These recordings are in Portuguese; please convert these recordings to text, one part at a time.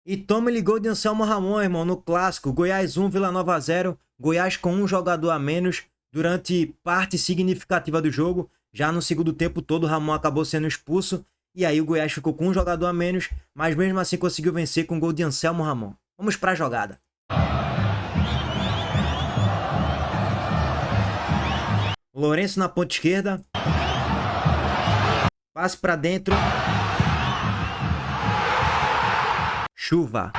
E toma-lhe gol de Anselmo Ramon, irmão, no clássico. Goiás 1, Vila Nova 0. Goiás com um jogador a menos durante parte significativa do jogo. Já no segundo tempo todo, o Ramon acabou sendo expulso. E aí o Goiás ficou com um jogador a menos, mas mesmo assim conseguiu vencer com o gol de Anselmo Ramon. Vamos pra jogada. Lourenço na ponta esquerda. Passe pra dentro. Chuva.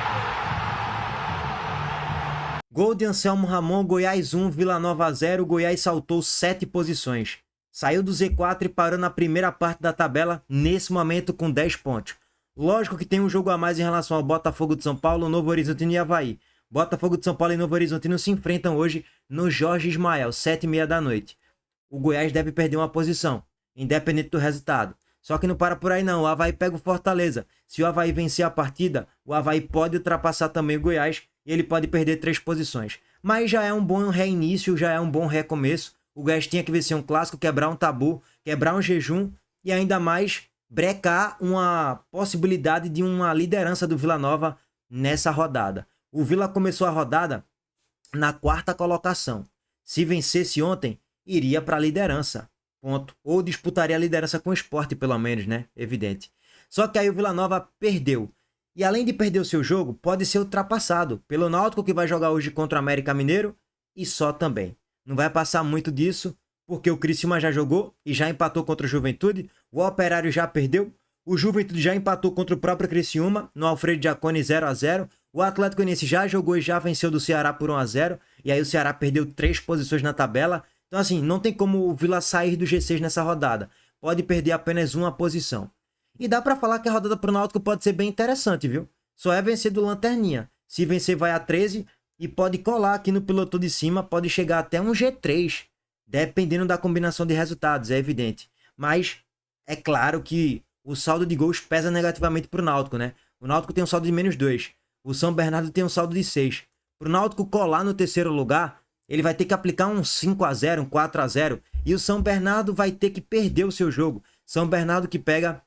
Gol de Anselmo Ramon, Goiás 1, Vila Nova 0. Goiás saltou 7 posições. Saiu do Z4 e parou na primeira parte da tabela, nesse momento com 10 pontos. Lógico que tem um jogo a mais em relação ao Botafogo de São Paulo, Novo Horizontino e Avaí. Botafogo de São Paulo e Novo Horizontino se enfrentam hoje no Jorge Ismael, 7h30 da noite. O Goiás deve perder uma posição, independente do resultado. Só que não para por aí não, o Avaí pega o Fortaleza. Se o Avaí vencer a partida, o Avaí pode ultrapassar também o Goiás e ele pode perder 3 posições. Mas já é um bom reinício, já é um bom recomeço. O Goiás tinha que vencer um clássico, quebrar um tabu, quebrar um jejum e ainda mais brecar uma possibilidade de uma liderança do Vila Nova nessa rodada. O Vila começou a rodada na 4ª colocação. Se vencesse ontem, iria para a liderança. Ponto. Ou disputaria a liderança com o Sport, pelo menos, né? Evidente. Só que aí o Vila Nova perdeu. E além de perder o seu jogo, pode ser ultrapassado pelo Náutico, que vai jogar hoje contra o América Mineiro, e só também. Não vai passar muito disso, porque o Criciúma já jogou e já empatou contra o Juventude, o Operário já perdeu, o Juventude já empatou contra o próprio Criciúma, no Alfredo Jaconi 0-0, o Atlético Goianiense já jogou e já venceu do Ceará por 1-0, e aí o Ceará perdeu 3 posições na tabela. Então, assim, não tem como o Vila sair do G6 nessa rodada. Pode perder apenas uma posição. E dá pra falar que a rodada pro Náutico pode ser bem interessante, viu? Só é vencer do Lanterninha. Se vencer, vai a 13 e pode colar aqui no pelotão de cima, pode chegar até um G3, dependendo da combinação de resultados, é evidente. Mas é claro que o saldo de gols pesa negativamente pro Náutico, né? O Náutico tem um saldo de -2. O São Bernardo tem um saldo de 6. Pro Náutico colar no terceiro lugar, ele vai ter que aplicar um 5-0, um 4-0. E o São Bernardo vai ter que perder o seu jogo. São Bernardo que pega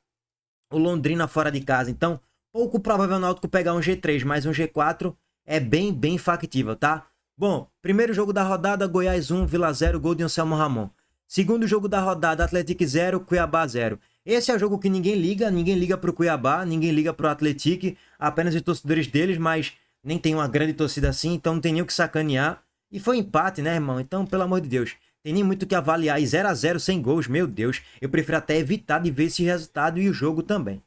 o Londrina fora de casa. Então, pouco provável o Náutico pegar um G3, mas um G4 é bem factível, tá? Bom, primeiro jogo da rodada, Goiás 1, Vila 0, gol de Anselmo Ramon. Segundo jogo da rodada, Atlético 0, Cuiabá 0. Esse é o jogo que ninguém liga pro Cuiabá, ninguém liga pro Atlético, apenas os torcedores deles, mas nem tem uma grande torcida assim, então não tem nem o que sacanear. E foi empate, né, irmão? Então, pelo amor de Deus, tem nem muito o que avaliar. E 0-0 sem gols, meu Deus. Eu prefiro até evitar de ver esse resultado e o jogo também.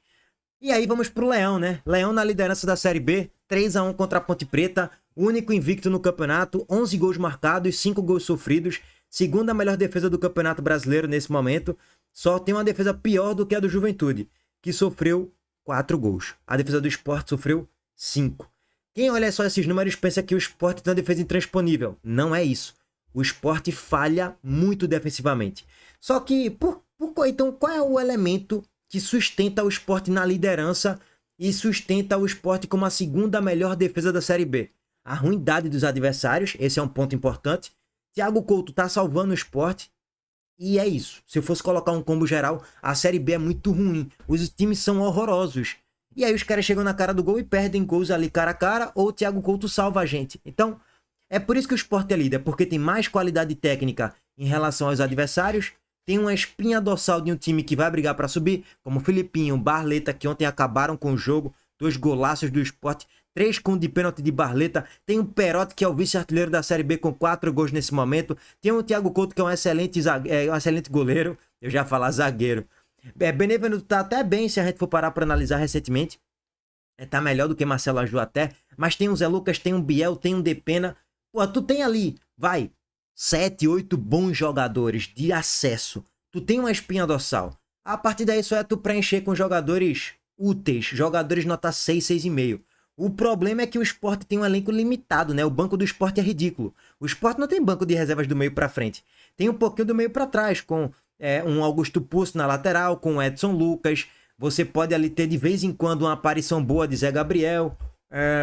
E aí vamos pro Leão, né? Leão na liderança da Série B, 3-1 contra a Ponte Preta, único invicto no campeonato, 11 gols marcados, 5 gols sofridos, segunda melhor defesa do Campeonato Brasileiro nesse momento. Só tem uma defesa pior do que a do Juventude, que sofreu 4 gols. A defesa do Sport sofreu 5. Quem olha só esses números pensa que o Sport tem uma defesa intransponível. Não é isso. O Sport falha muito defensivamente. Só que, então, qual é o elemento que sustenta o Sport na liderança e sustenta o Sport como a segunda melhor defesa da Série B? A ruindade dos adversários, esse é um ponto importante. Thiago Couto tá salvando o Sport. E é isso. Se eu fosse colocar um combo geral, a Série B é muito ruim. Os times são horrorosos. E aí os caras chegam na cara do gol e perdem gols ali cara a cara, ou o Thiago Couto salva a gente. Então, é por isso que o Sport é líder, porque tem mais qualidade técnica em relação aos adversários, tem uma espinha dorsal de um time que vai brigar para subir, como o Filipinho, Barleta, que ontem acabaram com o jogo, 2 golaços do Sport, 3 com de pênalti de Barleta, tem o Perotti, que é o vice-artilheiro da Série B com 4 gols nesse momento, tem o Thiago Couto, que é um excelente goleiro, eu já ia falar zagueiro. Benevenuto tá até bem se a gente for parar para analisar recentemente. Tá melhor do que Marcelo Aju até. Mas tem um Zé Lucas, tem um Biel, tem um Depena. Pô, tu tem ali, 7, 8 bons jogadores de acesso. Tu tem uma espinha dorsal. A partir daí só é tu preencher com jogadores úteis. Jogadores nota 6, 6,5. O problema é que o Sport tem um elenco limitado, né? O banco do Sport é ridículo. O Sport não tem banco de reservas do meio para frente. Tem um pouquinho do meio para trás, com um Augusto Pusso na lateral, com o Edson Lucas. Você pode ali ter de vez em quando uma aparição boa de Zé Gabriel,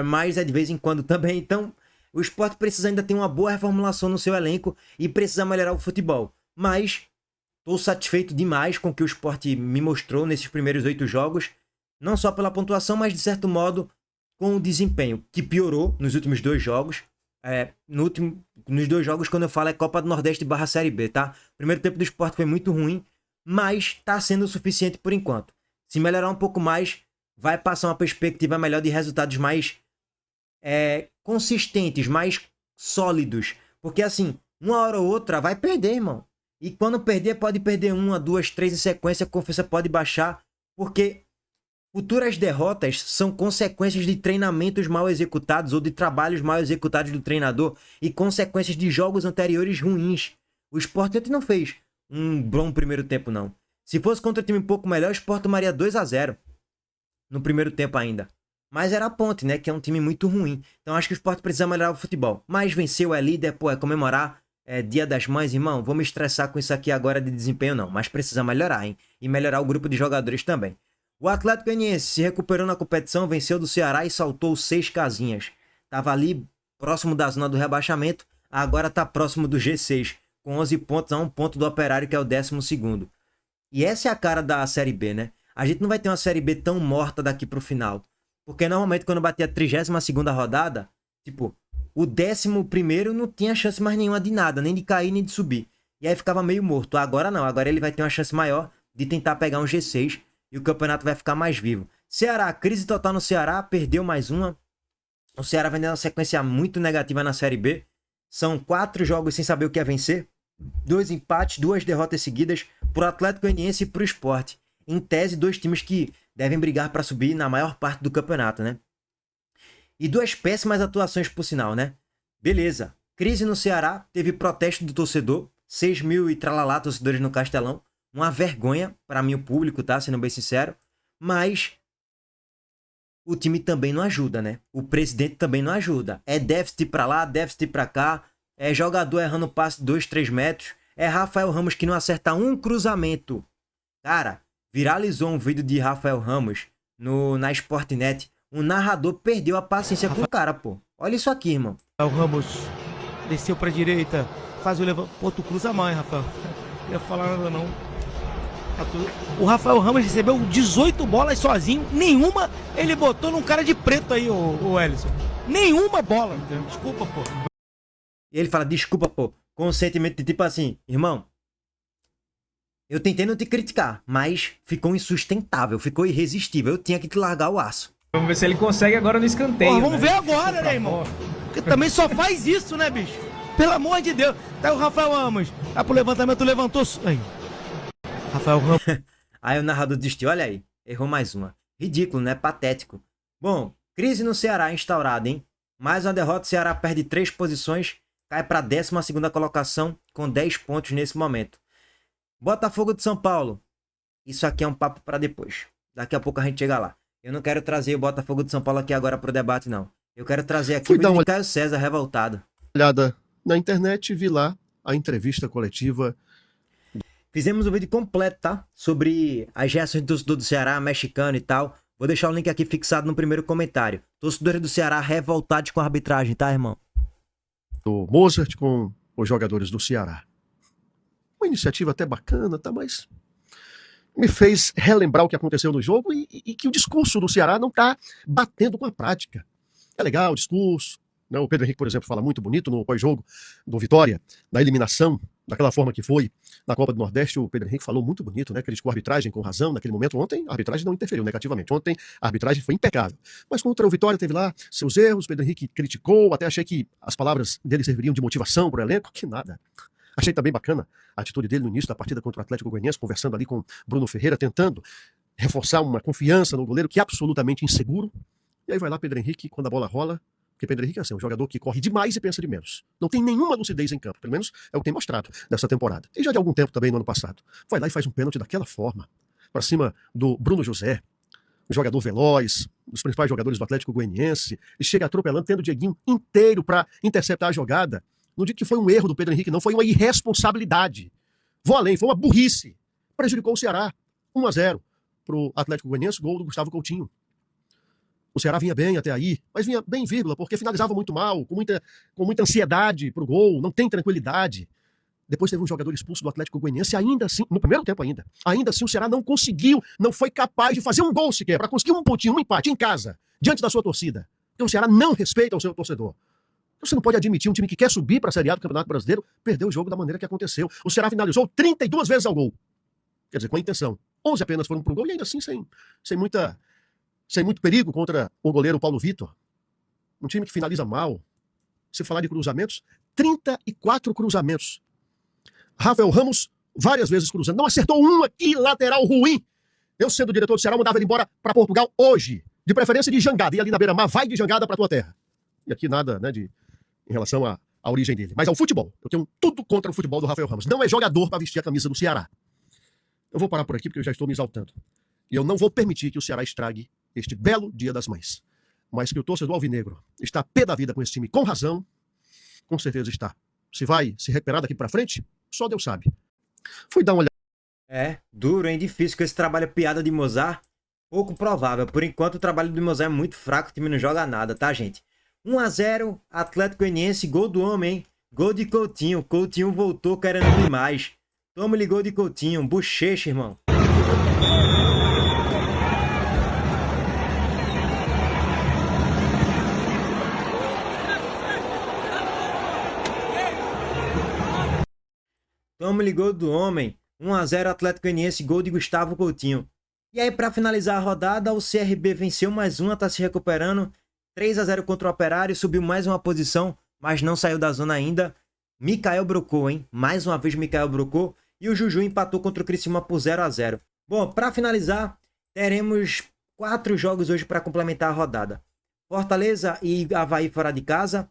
mas é de vez em quando também. Então, o Sport precisa ainda ter uma boa reformulação no seu elenco e precisa melhorar o futebol. Mas estou satisfeito demais com o que o Sport me mostrou nesses primeiros 8 jogos. Não só pela pontuação, mas de certo modo com o desempenho que piorou nos últimos 2 jogos. Nos 2 jogos, quando eu falo, é Copa do Nordeste / Série B, tá? O primeiro tempo do Sport foi muito ruim, mas tá sendo o suficiente por enquanto. Se melhorar um pouco mais, vai passar uma perspectiva melhor de resultados mais consistentes, mais sólidos. Porque assim, uma hora ou outra vai perder, irmão. E quando perder, pode perder 1, 2, 3 em sequência, a confiança pode baixar, porque futuras derrotas são consequências de treinamentos mal executados ou de trabalhos mal executados do treinador e consequências de jogos anteriores ruins. O Sport não fez um bom primeiro tempo, não. Se fosse contra um time um pouco melhor, o Sport tomaria 2-0 no primeiro tempo ainda. Mas era a Ponte, né? Que é um time muito ruim. Então acho que o Sport precisa melhorar o futebol. Mas venceu, é líder, pô, é comemorar. É Dia das Mães, irmão. Vou me estressar com isso aqui agora de desempenho, não. Mas precisa melhorar, hein? E melhorar o grupo de jogadores também. O Atlético Goianiense se recuperou na competição, venceu do Ceará e saltou 6 casinhas. Tava ali próximo da zona do rebaixamento, agora tá próximo do G6, com 11 pontos a 1 ponto do Operário, que é o 12º. E essa é a cara da Série B, né? A gente não vai ter uma Série B tão morta daqui pro final. Porque normalmente quando bater a 32ª rodada, tipo, o 11º não tinha chance mais nenhuma de nada, nem de cair, nem de subir. E aí ficava meio morto. Agora não, agora ele vai ter uma chance maior de tentar pegar um G6 e o campeonato vai ficar mais vivo. Ceará, crise total no Ceará, perdeu mais uma. O Ceará vem dando uma sequência muito negativa na Série B. São 4 jogos sem saber o que é vencer. 2 empates, 2 derrotas seguidas pro Atlético Goianiense e pro Sport. Em tese, 2 times que devem brigar para subir na maior parte do campeonato, né? E 2 péssimas atuações, por sinal, né? Beleza. Crise no Ceará, teve protesto do torcedor. 6 mil e tralalá torcedores no Castelão. Uma vergonha para mim, o público, tá? Sendo bem sincero. Mas o time também não ajuda, né? O presidente também não ajuda. É déficit pra lá, déficit pra cá. É jogador errando passe de 2, 3 metros. É Rafael Ramos que não acerta um cruzamento. Cara, viralizou um vídeo de Rafael Ramos na Sportnet. O narrador perdeu a paciência com o cara, pô. Olha isso aqui, irmão. O Ramos desceu pra direita. Faz o levantamento. Pô, tu cruza mais, Rafael. Não ia falar nada, não. O Rafael Ramos recebeu 18 bolas sozinho, nenhuma ele botou num cara de preto aí, o Ellison. Nenhuma bola. Desculpa, pô. E ele fala, desculpa, pô, com o sentimento de tipo assim, irmão, eu tentei não te criticar, mas ficou insustentável, ficou irresistível, eu tinha que te largar o aço. Vamos ver se ele consegue agora no escanteio. Pô, vamos ver agora, né, irmão? Porque também só faz isso, né, bicho? Pelo amor de Deus. Tá o Rafael Ramos. Tá pro levantamento, levantou. Aí. Rafael Ramos. Aí o narrador desistiu, olha aí, errou mais uma. Ridículo, né? Patético. Bom, crise no Ceará instaurada, hein? Mais uma derrota, o Ceará perde 3 posições, cai para a 12ª colocação com 10 pontos nesse momento. Botafogo de São Paulo. Isso aqui é um papo para depois. Daqui a pouco a gente chega lá. Eu não quero trazer o Botafogo de São Paulo aqui agora pro debate, não. Eu quero trazer aqui o vídeo de Caio César revoltado. Olhada na internet, vi lá a entrevista coletiva. Fizemos um vídeo completo, tá? Sobre as reações do torcedor do Ceará, mexicano e tal. Vou deixar o link aqui fixado no primeiro comentário. Torcedores do Ceará revoltados com a arbitragem, tá, irmão? Do Mozart com os jogadores do Ceará. Uma iniciativa até bacana, tá? Mas me fez relembrar o que aconteceu no jogo e que o discurso do Ceará não tá batendo com a prática. É legal o discurso, né? O Pedro Henrique, por exemplo, fala muito bonito no pós-jogo do Vitória, da eliminação, daquela forma que foi na Copa do Nordeste. O Pedro Henrique falou muito bonito, né? Criticou a arbitragem com razão naquele momento. Ontem a arbitragem não interferiu negativamente. Ontem a arbitragem foi impecável. Mas contra o Vitória teve lá seus erros. O Pedro Henrique criticou. Até achei que as palavras dele serviriam de motivação para o elenco. Que nada. Achei também bacana a atitude dele no início da partida contra o Atlético Goianiense, conversando ali com Bruno Ferreira, tentando reforçar uma confiança no goleiro que é absolutamente inseguro. E aí vai lá Pedro Henrique, quando a bola rola, porque Pedro Henrique é assim, um jogador que corre demais e pensa de menos. Não tem nenhuma lucidez em campo, pelo menos é o que tem mostrado nessa temporada. E já de algum tempo também no ano passado. Vai lá e faz um pênalti daquela forma, para cima do Bruno José, um jogador veloz, um dos principais jogadores do Atlético Goianiense, e chega atropelando, tendo o Dieguinho inteiro para interceptar a jogada. Não digo que foi um erro do Pedro Henrique, não, foi uma irresponsabilidade. Vou além, foi uma burrice. Prejudicou o Ceará. 1-0 pro Atlético Goianiense, gol do Gustavo Coutinho. O Ceará vinha bem até aí, mas vinha bem vírgula, porque finalizava muito mal, com muita ansiedade pro gol, não tem tranquilidade. Depois teve um jogador expulso do Atlético Goianiense, ainda assim, no primeiro tempo ainda assim o Ceará não conseguiu, não foi capaz de fazer um gol sequer, para conseguir um pontinho, um empate em casa, diante da sua torcida. Porque o Ceará não respeita o seu torcedor. Você não pode admitir um time que quer subir para a Série A do Campeonato Brasileiro perder o jogo da maneira que aconteceu. O Ceará finalizou 32 vezes ao gol. Quer dizer, com a intenção. 11 apenas foram pro gol e ainda assim sem muito perigo contra o goleiro Paulo Vitor. Um time que finaliza mal. Se falar de cruzamentos, 34 cruzamentos. Rafael Ramos, várias vezes cruzando. Não acertou uma, que lateral ruim. Eu, sendo diretor do Ceará, mandava ele embora para Portugal hoje. De preferência de Jangada. E ali na beira-mar, vai de Jangada para tua terra. E aqui nada, né, em relação à origem dele. Mas ao futebol. Eu tenho tudo contra o futebol do Rafael Ramos. Não é jogador para vestir a camisa do Ceará. Eu vou parar por aqui porque eu já estou me exaltando. E eu não vou permitir que o Ceará estrague este belo Dia das Mães. Mas que o torcedor alvinegro está pé da vida com esse time, com razão, com certeza está. Se vai se recuperar daqui para frente, só Deus sabe. Fui dar uma olhada. É, duro, hein? Difícil com esse trabalho piada de Mozart. Pouco provável. Por enquanto o trabalho de Mozart é muito fraco, o time não joga nada, tá, gente? 1-0, Atlético Goianiense, gol do homem, hein? Gol de Coutinho. Coutinho voltou querendo ir mais. Toma-lhe gol de Coutinho. Bochecha, irmão. Toma-lhe gol do homem. 1-0 Atlético Goianiense, gol de Gustavo Coutinho. E aí, para finalizar a rodada, o CRB venceu mais uma, tá se recuperando. 3-0 contra o Operário, subiu mais uma posição, mas não saiu da zona ainda. Mikael brocou, hein? Mais uma vez Mikael brocou. E o Juju empatou contra o Criciúma por 0-0. Bom, para finalizar, teremos 4 jogos hoje para complementar a rodada. Fortaleza e Avaí fora de casa,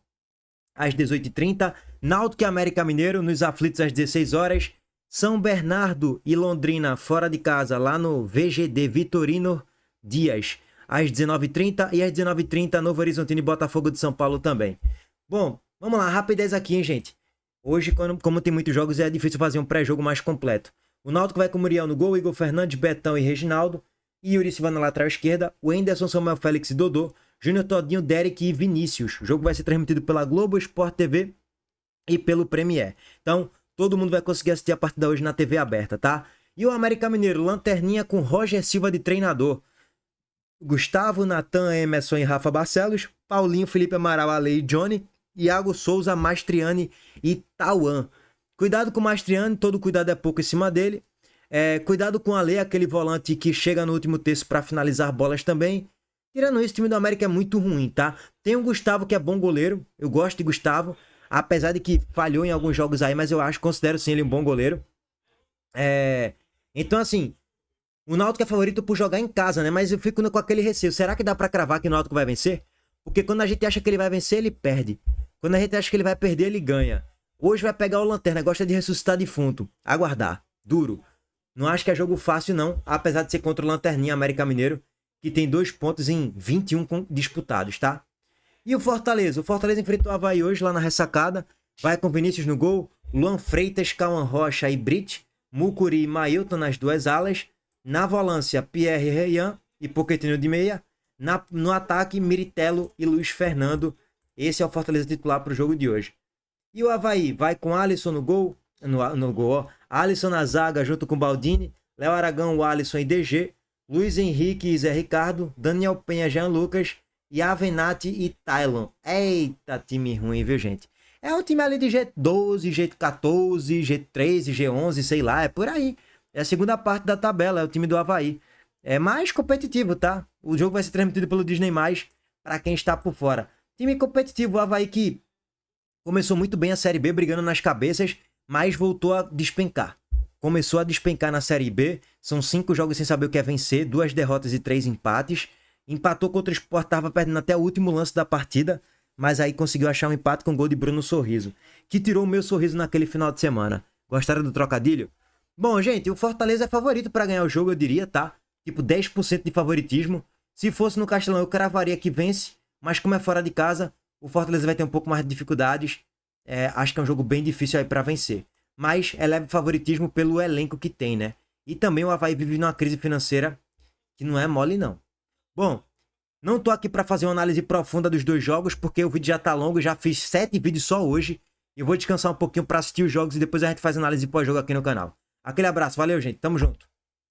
às 18h30. Náutico e América Mineiro, nos aflitos, às 16 horas. São Bernardo e Londrina fora de casa, lá no VGD Vitorino Dias, às 19h30. E às 19h30, Novo Horizontino e Botafogo de São Paulo também. Bom, vamos lá, rapidez aqui, hein, gente. Hoje, como tem muitos jogos, é difícil fazer um pré-jogo mais completo. O Náutico vai com o Muriel no gol, Igor Fernandes, Betão e Reginaldo. E Yuri Silva na lateral esquerda, o Enderson, Samuel Félix e Dodô, Júnior Todinho, Derek e Vinícius. O jogo vai ser transmitido pela Globo, Sport TV e pelo Premier. Então, todo mundo vai conseguir assistir a partida hoje na TV aberta, tá? E o América Mineiro, lanterninha com Roger Silva de treinador. Gustavo, Natan, Emerson e Rafa Barcelos. Paulinho, Felipe Amaral, Ale e Johnny. Iago Souza, Mastriani e Tauan. Cuidado com o Mastriani, todo cuidado é pouco em cima dele. Cuidado com o Ale, aquele volante que chega no último terço para finalizar bolas também. Tirando isso, o time do América é muito ruim, tá? Tem o Gustavo, que é bom goleiro. Eu gosto de Gustavo. Apesar de que falhou em alguns jogos aí, mas eu considero sim ele um bom goleiro. Então, assim, o Náutico é favorito por jogar em casa, né? Mas eu fico com aquele receio. Será que dá pra cravar que o Náutico vai vencer? Porque quando a gente acha que ele vai vencer, ele perde. Quando a gente acha que ele vai perder, ele ganha. Hoje vai pegar o Lanterna, gosta de ressuscitar defunto. Aguardar. Duro. Não acho que é jogo fácil, não. Apesar de ser contra o Lanterninha América Mineiro, que tem 2 pontos em 21 disputados, tá? E o Fortaleza? O Fortaleza enfrentou o Avaí hoje lá na ressacada. Vai com Vinícius no gol, Luan Freitas, Cauã Rocha e Brit, Mucuri e Mailton nas 2 alas. Na volância, Pierre Reian e Pochettino de meia. No ataque, Miritello e Luiz Fernando. Esse é o Fortaleza titular para o jogo de hoje. E o Avaí vai com Alisson no gol. No gol, Alisson na zaga junto com Baldini, Léo Aragão, Alisson e DG, Luiz Henrique e Zé Ricardo, Daniel Penha, Jean Lucas e Avenatti e Tylon. Eita, time ruim, viu, gente? É um time ali de G12, G14, G13, G11, sei lá, é por aí. É a segunda parte da tabela, é o time do Avaí. É mais competitivo, tá? O jogo vai ser transmitido pelo Disney+, para quem está por fora. Time competitivo, o Avaí que começou muito bem a Série B, brigando nas cabeças, mas voltou a despencar. Começou a despencar na Série B, são 5 jogos sem saber o que é vencer, 2 derrotas e 3 empates. Empatou contra o Sport, estava perdendo até o último lance da partida, mas aí conseguiu achar um empate com o gol de Bruno Sorriso, que tirou o meu sorriso naquele final de semana. Gostaram do trocadilho? Bom, gente, o Fortaleza é favorito para ganhar o jogo, eu diria, tá? Tipo 10% de favoritismo. Se fosse no Castelão, eu cravaria que vence, mas como é fora de casa, o Fortaleza vai ter um pouco mais de dificuldades. Acho que é um jogo bem difícil aí para vencer. Mas é leve favoritismo pelo elenco que tem, né? E também o Avaí vive numa crise financeira que não é mole, não. Bom, não tô aqui para fazer uma análise profunda dos 2 jogos, porque o vídeo já tá longo, já fiz 7 vídeos só hoje. Eu vou descansar um pouquinho para assistir os jogos e depois a gente faz análise pós-jogo aqui no canal. Aquele abraço, valeu, gente, tamo junto.